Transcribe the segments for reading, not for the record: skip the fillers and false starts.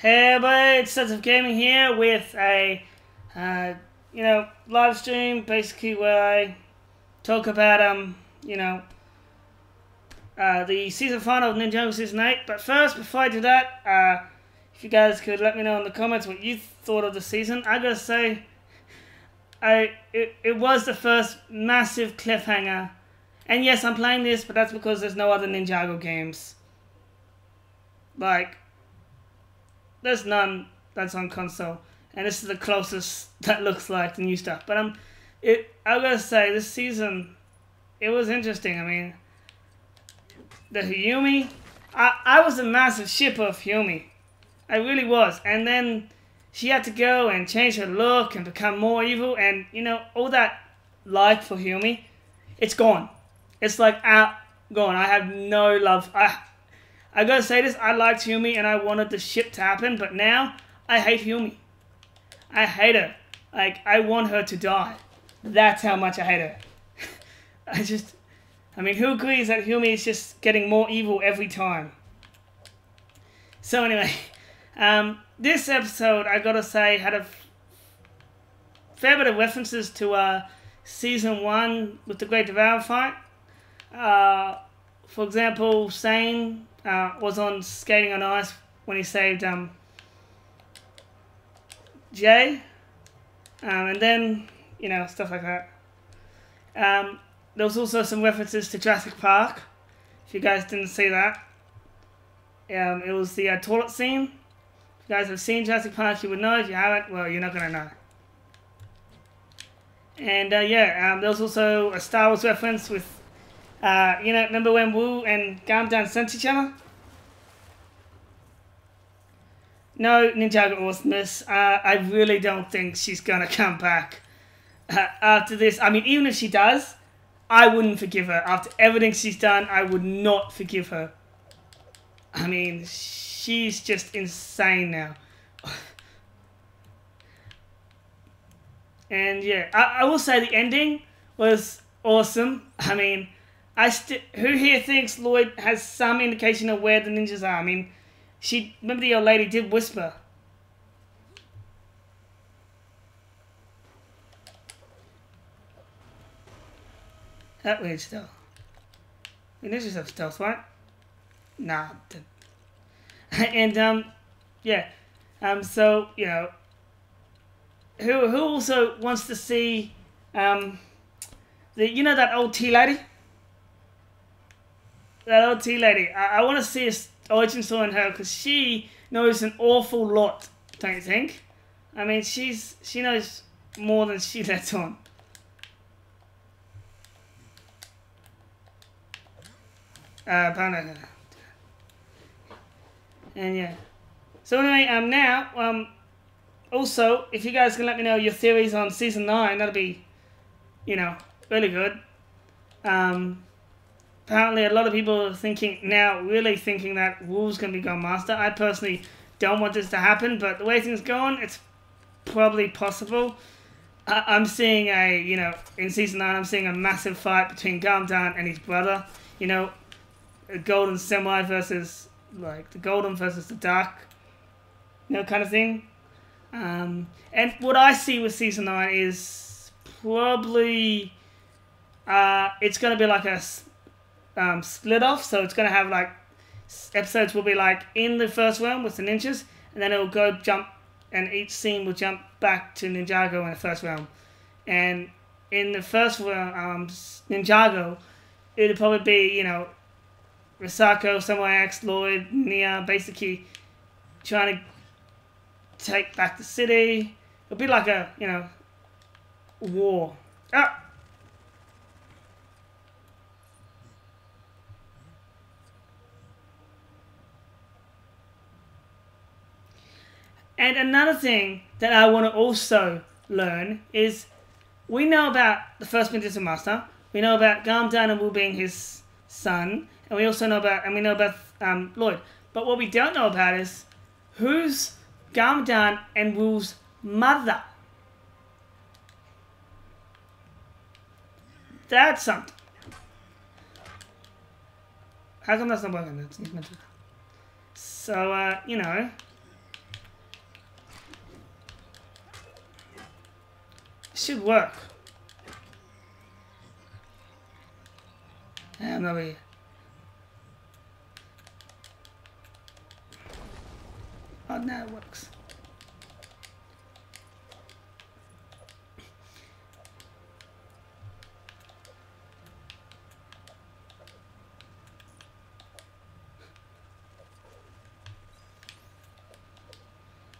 Hey everybody, it's Sons of Gaming here with a, live stream basically where I talk about, the season final of Ninjago Season 8. But first, before I do that, if you guys could let me know in the comments what you thought of the season. I gotta say, it was the first massive cliffhanger. And yes, I'm playing this, but that's because there's no other Ninjago games. Like, there's none that's on console, and this is the closest that looks like the new stuff. But I gotta say, this season, it was interesting. I mean, the Hyumi, I was a massive shipper of Hyumi. I really was. And then she had to go and change her look and become more evil, and all that like for Hyumi, it's gone. It's like gone. I have no love. I gotta say this, I liked Hyumi and I wanted the ship to happen, but now I hate Hyumi. I hate her. Like, I want her to die. That's how much I hate her. I mean, who agrees that Hyumi is just getting more evil every time? So anyway, this episode, I gotta say, had a fair bit of references to Season 1 with the Great Devourer fight. For example, Sane was on skating on ice when he saved Jay, and then stuff like that. There was also some references to Jurassic Park. If you guys didn't see that, it was the toilet scene. If you guys have seen Jurassic Park, you would know. If you haven't, well, you're not gonna know. And there was also a Star Wars reference with. Remember when Wu and Gamdan sent each other? No, Ninjago awesomeness. I really don't think she's gonna come back after this. I mean, even if she does, I wouldn't forgive her. After everything she's done, I would not forgive her. I mean, she's just insane now. And yeah, I will say the ending was awesome. I mean, who here thinks Lloyd has some indication of where the ninjas are? I mean, remember the old lady did whisper. That weird stuff. The ninjas have stealth, right? Nah. And so who also wants to see that old tea lady? That old tea lady. I want to see a origin story in her because she knows an awful lot, don't you think? I mean, she knows more than she lets on. And yeah. So anyway, now, also, if you guys can let me know your theories on Season 9, that'll be, really good. Apparently, a lot of people are really thinking that Wu's going to be Grand Master. I personally don't want this to happen, but the way things are going, it's probably possible. I'm seeing in Season 9, I'm seeing a massive fight between Gamdan and his brother. A golden samurai versus, the golden versus the dark, kind of thing. And what I see with Season 9 is probably, it's going to be like a split off, so it's going to have episodes will be in the first realm with the ninjas, and then it will jump, and each scene will jump back to Ninjago in the first realm. And in the first realm, Ninjago, it'll probably be, Risako, Samurai X, Lloyd, Nia, basically trying to take back the city. It'll be like a, war. Ah! And another thing that I want to also learn is, we know about the first Ninja Master, we know about Gamdan and Wu being his son, and we also know about, Lloyd. But what we don't know about is, who's Gamdan and Wu's mother? That's something. How come that's not working? So, Should work. Maybe. Oh, now it works.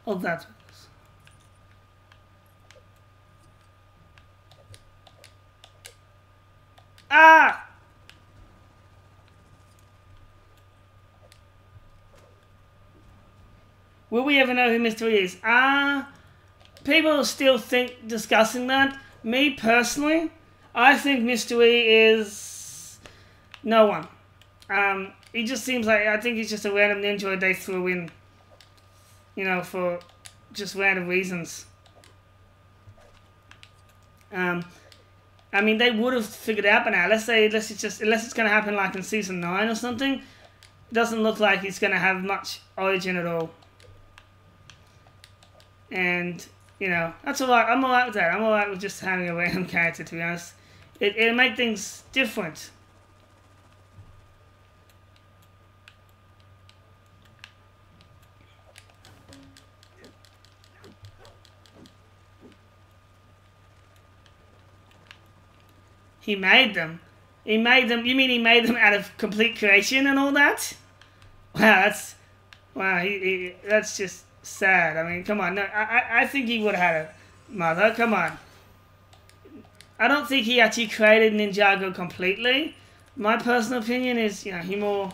Oh, that's what it is. Ah! Will we ever know who Mystery is? People still think discussing that. Me personally, I think Mystery is no one. He just seems like, I think he's just a random ninja they threw in, you know, for just random reasons. I mean, they would have figured it out by now. Unless it's gonna happen like in season 9 or something. It doesn't look like he's gonna have much origin at all. And, you know, that's alright. I'm alright with that. I'm alright with just having a random character, to be honest. It'll make things different. He made them. He made them. You mean he made them out of complete creation and all that? Wow, that's just sad. I mean, come on. No, I think he would have had a mother. Come on. I don't think he actually created Ninjago completely. My personal opinion is, you know, he more,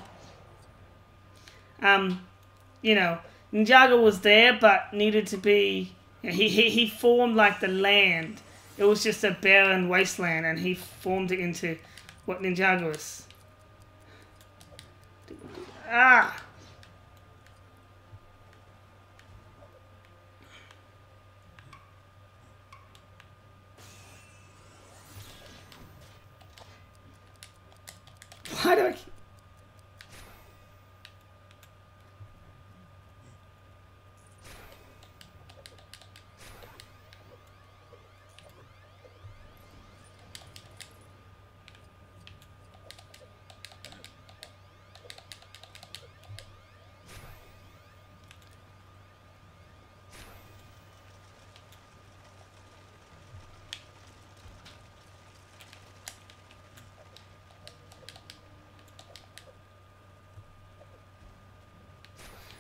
you know, Ninjago was there, but needed to be. You know, he formed like the land. It was just a barren wasteland, and he formed it into what Ninjago is. Ah! Why do I...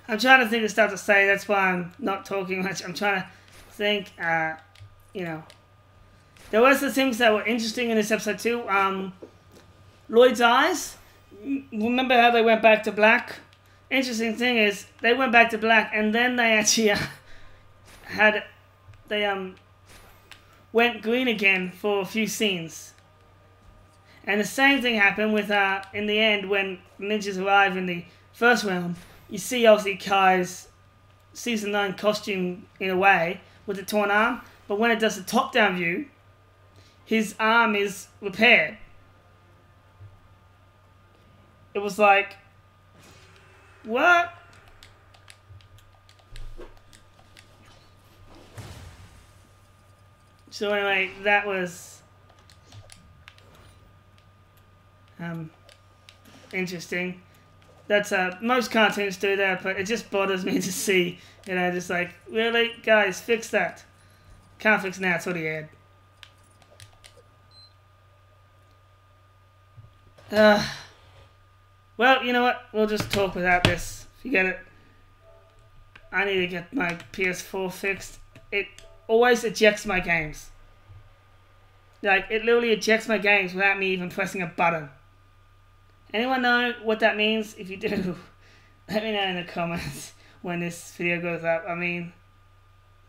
I'm trying to think of stuff to say. That's why I'm not talking much. I'm trying to think, you know. There were some things that were interesting in this episode too. Lloyd's eyes. Remember how they went back to black? Interesting thing is, they went back to black and then they actually went green again for a few scenes. And the same thing happened with, in the end, when ninjas arrive in the first realm. You see, obviously, Kai's Season 9 costume, in a way, with the torn arm. But when it does the top-down view, his arm is repaired. It was like, what? So anyway, that was interesting. That's most cartoons do that, but it just bothers me to see, you know, just like, really, guys, fix that. Can't fix now. It's already aired. Well, you know what? We'll just talk without this. Forget it. I need to get my PS4 fixed. It always ejects my games. Like, it literally ejects my games without me even pressing a button. Anyone know what that means? If you do, let me know in the comments when this video goes up. I mean,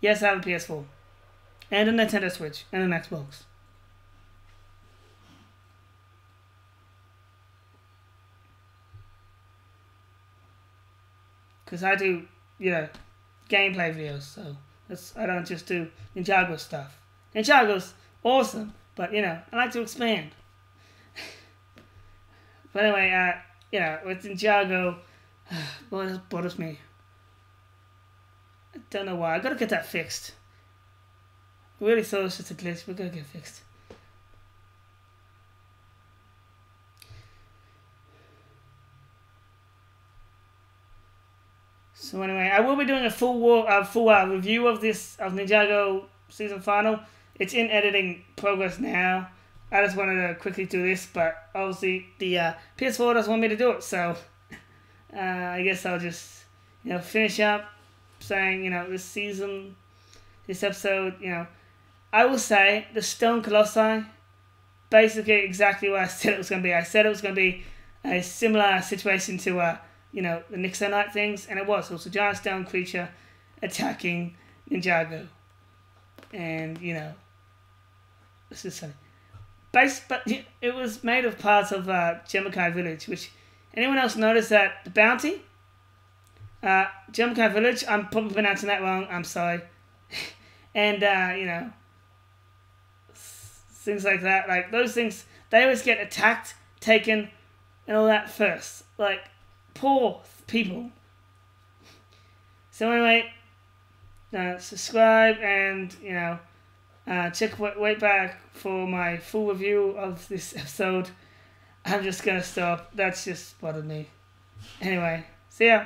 yes, I have a PS4. And a Nintendo Switch. And an Xbox. Because I do, you know, gameplay videos. So, I don't just do Ninjago stuff. Ninjago's awesome. But, you know, I like to expand. But anyway, you know, with Ninjago, boy, that bothers me. I don't know why. I gotta get that fixed. Really thought it was just a glitch. We're gonna get fixed. So anyway, I will be doing a full review of Ninjago season final. It's in editing progress now. I just wanted to quickly do this, but obviously the PS4 doesn't want me to do it, so I guess I'll just finish up saying this episode, I will say the Stone Colossi, basically exactly what I said it was going to be. I said it was going to be a similar situation to the Nixonite things, and it was. It was a giant stone creature attacking Ninjago, and this is funny. But it was made of parts of Gemakai Village, which anyone else noticed that the bounty? Gemakai Village, I'm probably pronouncing that wrong, I'm sorry. And, things like that, like those things, they always get attacked, taken, and all that first. Like, poor people. So anyway, subscribe and, wait back for my full review of this episode. I'm just gonna stop. That's just bothered me. Anyway, see ya.